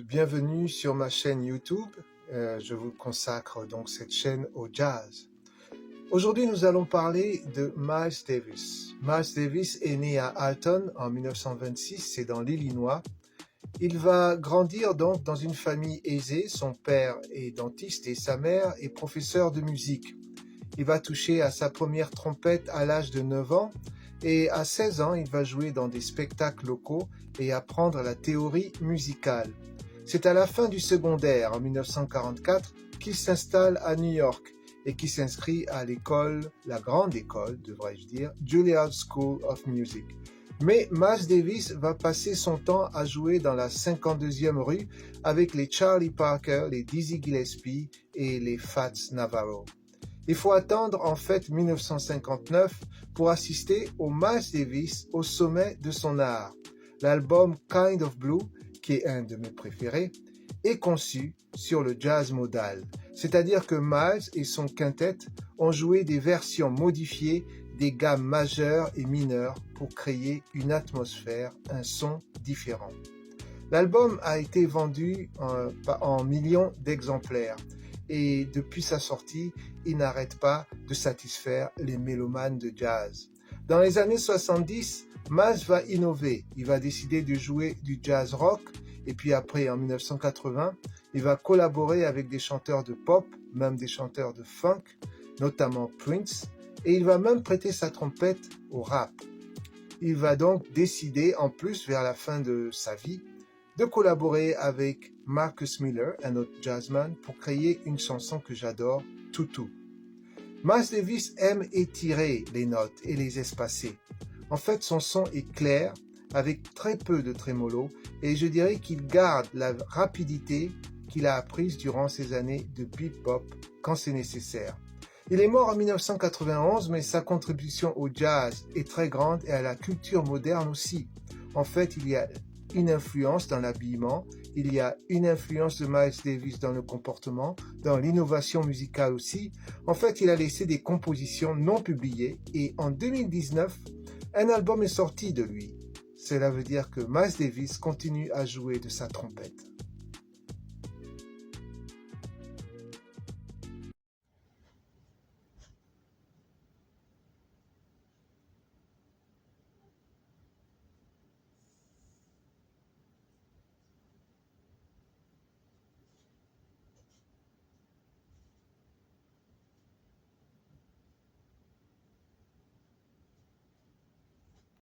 Bienvenue sur ma chaîne YouTube. Je vous consacre donc cette chaîne au jazz. Aujourd'hui, nous allons parler de Miles Davis. Miles Davis est né à Alton en 1926, c'est dans l'Illinois. Il va grandir donc dans une famille aisée. Son père est dentiste et sa mère est professeure de musique. Il va toucher à sa première trompette à l'âge de 9 ans et à 16 ans, il va jouer dans des spectacles locaux et apprendre la théorie musicale. C'est à la fin du secondaire, en 1944, qu'il s'installe à New York et qu'il s'inscrit à l'école, la grande école, devrais-je dire, Juilliard School of Music. Mais Miles Davis va passer son temps à jouer dans la 52e rue avec les Charlie Parker, les Dizzy Gillespie et les Fats Navarro. Il faut attendre en fait 1959 pour assister au Miles Davis au sommet de son art. L'album Kind of Blue, qui est un de mes préférés, est conçu sur le jazz modal. C'est-à-dire que Miles et son quintet ont joué des versions modifiées des gammes majeures et mineures pour créer une atmosphère, un son différent. L'album a été vendu en millions d'exemplaires et depuis sa sortie, il n'arrête pas de satisfaire les mélomanes de jazz. Dans les années 70, Miles va innover. Il va décider de jouer du jazz rock et puis après, en 1980, il va collaborer avec des chanteurs de pop, même des chanteurs de funk, notamment Prince, et il va même prêter sa trompette au rap. Il va donc décider, en plus, vers la fin de sa vie, de collaborer avec Marcus Miller, un autre jazzman, pour créer une chanson que j'adore, Tutu. Miles Davis aime étirer les notes et les espacer. En fait, son son est clair, avec très peu de trémolo, et je dirais qu'il garde la rapidité qu'il a apprise durant ses années de bebop quand c'est nécessaire. Il est mort en 1991, mais sa contribution au jazz est très grande et à la culture moderne aussi. En fait, il y a une influence dans l'habillement, il y a une influence de Miles Davis dans le comportement, dans l'innovation musicale aussi. En fait, il a laissé des compositions non publiées et en 2019, un album est sorti de lui. Cela veut dire que Miles Davis continue à jouer de sa trompette.